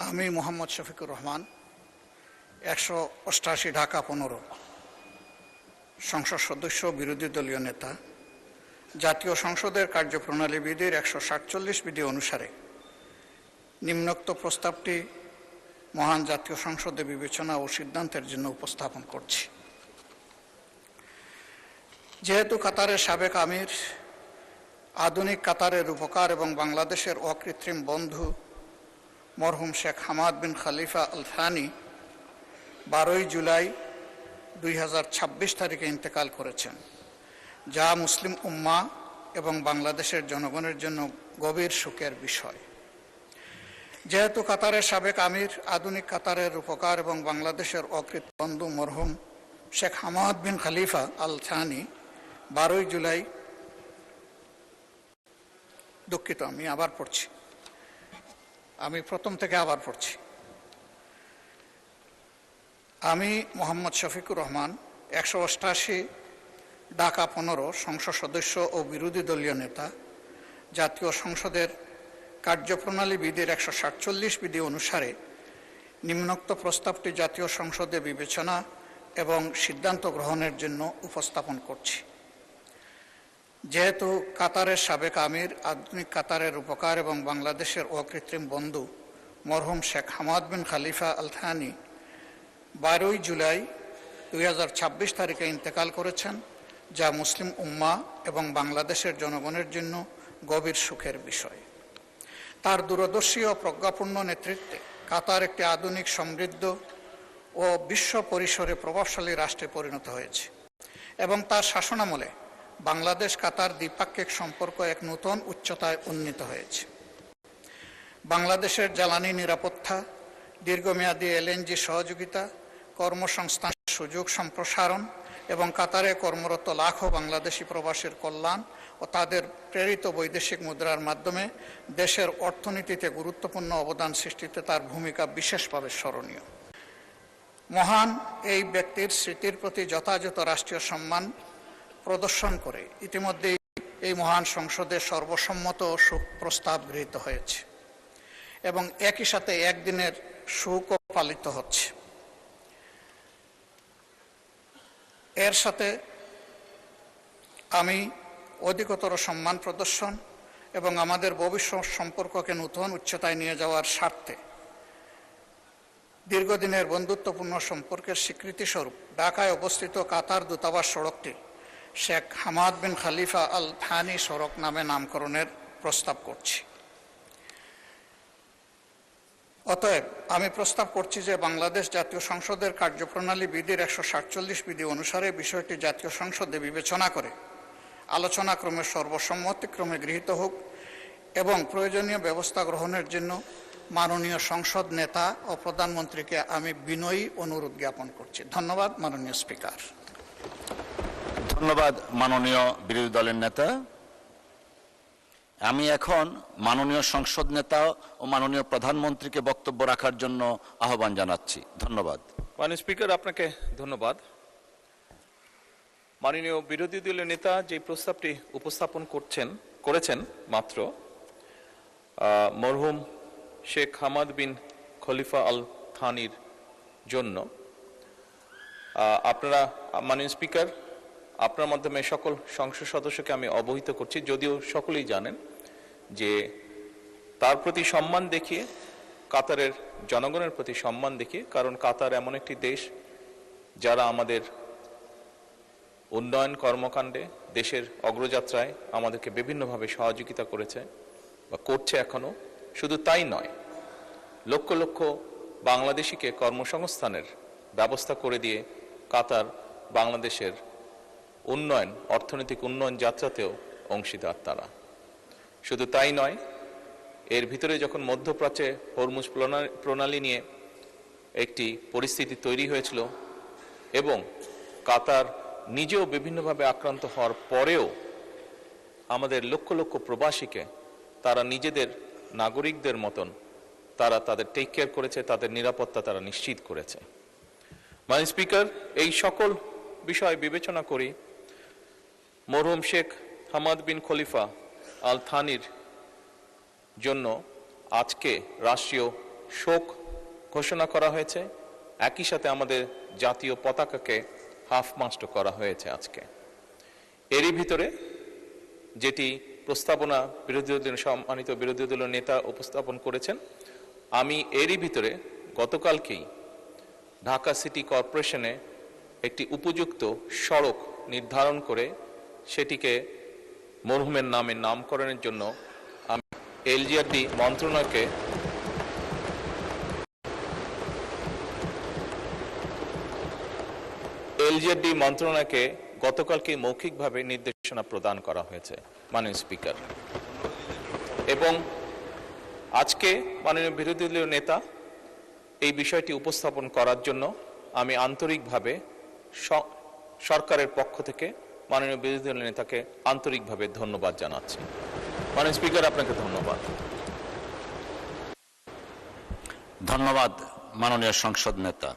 আমি মোহাম্মদ শফিকুর রহমান 188 ঢাকা 15 সংসদ সদস্য, বিরোধী দলীয় নেতা, জাতীয় সংসদের কার্যপ্রণালী বিধির 147 বিধি অনুসারে নিম্নোক্ত প্রস্তাবটি মহান জাতীয় সংসদে বিবেচনা ও সিদ্ধান্তের জন্য উপস্থাপন করছি। যেহেতু কাতারের সাবেক আমির, আধুনিক কাতারের রূপকার এবং বাংলাদেশের অকৃত্রিম বন্ধু মরহুম শেখ হামাদ বিন খলিফা আল থানি 12 জুলাই 2026 তারিখে ইন্তেকাল করেছেন, যা মুসলিম উম্মাহ এবং বাংলাদেশের জনগণের জন্য গভীর শোকের বিষয়। যেহেতু কাতারের সাবেক আমির, আধুনিক কাতারের রূপকার এবং বাংলাদেশের অকৃত্রিম বন্ধু মরহুম শেখ হামাদ বিন খলিফা আল থানি 12 জুলাই, দুঃখিত আমি প্রথম থেকে আবার পড়ছি। আমি মোহাম্মদ শফিকুর রহমান 188 ঢাকা 15 সংসদ সদস্য ও বিরোধী দলীয় নেতা, জাতীয় সংসদের কার্যপ্রণালী বিধির 147 বিধি অনুসারে নিম্নোক্ত প্রস্তাবটি জাতীয় সংসদে বিবেচনা এবং সিদ্ধান্ত গ্রহণের জন্য উপস্থাপন করছি। যেহেতু কাতারের সাবেক আমির, আধুনিক কাতারের রূপকার এবং বাংলাদেশের অকৃত্রিম বন্ধু মরহুম শেখ হামাদ বিন খলিফা আল থানি 12 জুলাই 2026 তারিখে ইন্তেকাল করেছেন, যা মুসলিম উম্মাহ এবং বাংলাদেশের জনগণের জন্য গভীর সুখের বিষয়। তার দূরদর্শী ও প্রজ্ঞাপূর্ণ নেতৃত্বে কাতার একটি আধুনিক, সমৃদ্ধ ও বিশ্ব পরিসরে প্রভাবশালী রাষ্ট্রে পরিণত হয়েছে এবং তার শাসনামলে বাংলাদেশ কাতার দ্বিপাক্ষিক সম্পর্ক এক নতুন উচ্চতায় উন্নীত হয়েছে। বাংলাদেশের জ্বালানি নিরাপত্তা, দীর্ঘমেয়াদী এলএনজি সহযোগিতা, কর্মসংস্থান সুযোগ সম্প্রসারণ এবং কাতারে কর্মরত লাখো বাংলাদেশি প্রবাসীর কল্যাণ ও তাদের প্রেরিত বৈদেশিক মুদ্রার মাধ্যমে দেশের অর্থনীতিতে গুরুত্বপূর্ণ অবদান সৃষ্টিতে তার ভূমিকা বিশেষভাবে স্মরণীয়। মহান এই ব্যক্তির স্মৃতির প্রতি যথাযথ রাষ্ট্রীয় সম্মান প্রদর্শন করে ইতিমধ্যেই এই মহান সংসদে সর্বসম্মত শোক প্রস্তাব গৃহীত হয়েছে এবং একই সাথে একদিনের শোকও পালিত হচ্ছে। এর সাথে আমি অধিকতর সম্মান প্রদর্শন এবং আমাদের ভবিষ্যৎ সম্পর্ককে নতুন উচ্চতায় নিয়ে যাওয়ার স্বার্থে দীর্ঘদিনের বন্ধুত্বপূর্ণ সম্পর্কের স্বীকৃতিস্বরূপ ঢাকায় অবস্থিত কাতার দূতাবাস সড়কটি শেখ হামাদ বিন খলিফা আল থানি সড়ক নামে নামকরণের প্রস্তাব করছি। অতএব আমি প্রস্তাব করছি যে বাংলাদেশ জাতীয় সংসদের কার্যপ্রণালী বিধির 147 বিধি অনুসারে বিষয়টি জাতীয় সংসদে বিবেচনা করে আলোচনাক্রমে সর্বসম্মতিক্রমে গৃহীত হোক এবং প্রয়োজনীয় ব্যবস্থা গ্রহণের জন্য মাননীয় সংসদ নেতা ও প্রধানমন্ত্রীকে আমি বিনয়ী অনুরোধ জ্ঞাপন করছি। ধন্যবাদ মাননীয় স্পিকার। ধন্যবাদ মাননীয় বিরোধী দলের নেতা। আমি এখন মাননীয় সংসদ নেতা ও মাননীয় প্রধানমন্ত্রীকে বক্তব্য রাখার জন্য আহ্বান জানাচ্ছি। ধন্যবাদ। মাননীয় স্পিকার, আপনাকে ধন্যবাদ। মাননীয় বিরোধী দলের নেতা যে প্রস্তাবটি উপস্থাপন করেছেন মাত্র মরহুম শেখ হামাদ বিন খলিফা আল থানির জন্য, আপনারা মাননীয় স্পিকার, আপনার মাধ্যমে সকল সংসদ সদস্যকে আমি অবহিত করছি, যদিও সকলেই জানেন যে তার প্রতি সম্মান দেখিয়ে, কাতারের জনগণের প্রতি সম্মান দেখিয়ে, কারণ কাতার এমন একটি দেশ যারা আমাদের উন্নয়ন কর্মকাণ্ডে, দেশের অগ্রযাত্রায় আমাদেরকে বিভিন্নভাবে সহযোগিতা করেছে বা করছে এখনো। শুধু তাই নয়, লক্ষ লক্ষ বাংলাদেশিকে কর্মসংস্থানের ব্যবস্থা করে দিয়ে কাতার বাংলাদেশের উন্নয়ন, অর্থনৈতিক উন্নয়ন যাত্রাতেও অংশীদার তারা। শুধু তাই নয়, এর ভিতরে যখন মধ্যপ্রাচ্যে হরমুজ প্রণালী নিয়ে একটি পরিস্থিতি তৈরি হয়েছিল এবং কাতার নিজেও বিভিন্নভাবে আক্রান্ত হওয়ার পরেও আমাদের লক্ষ লক্ষ প্রবাসীকে তারা নিজেদের নাগরিকদের মতন তারা তাদের টেক কেয়ার করেছে, তাদের নিরাপত্তা তারা নিশ্চিত করেছে। মাননীয় স্পিকার, এই সকল বিষয় বিবেচনা করি মরহুম শেখ হামাদ বিন খলিফা আল থানির জন্য আজকে রাষ্ট্রীয় শোক ঘোষণা করা হয়েছে, একই সাথে আমাদের জাতীয় পতাকাকে হাফ মাস্ট করা হয়েছে আজকে। এরই ভিতরে যেটি প্রস্তাবনা সম্মানিত বিরোধী দলীয় নেতা উপস্থাপন করেছেন, আমি এরই ভিতরে গতকালকেই ঢাকা সিটি কর্পোরেশনে একটি উপযুক্ত সড়ক নির্ধারণ করে সেটিকে মরহুমের নামে নামকরণের জন্য আমি এলজিআরডি মন্ত্রণালয়কে গতকালকে মৌখিকভাবে নির্দেশনা প্রদান করা হয়েছে মাননীয় স্পিকার। এবং আজকে মাননীয় বিরোধী দলীয় নেতা এই বিষয়টি উপস্থাপন করার জন্য আমি আন্তরিকভাবে সরকারের পক্ষ থেকে মাননীয় বিরোধী দলীয় নেতাকে আন্তরিকভাবে ধন্যবাদ জানাচ্ছি। মাননীয় স্পিকার, আপনাকে ধন্যবাদ। ধন্যবাদ মাননীয় সংসদ নেতা।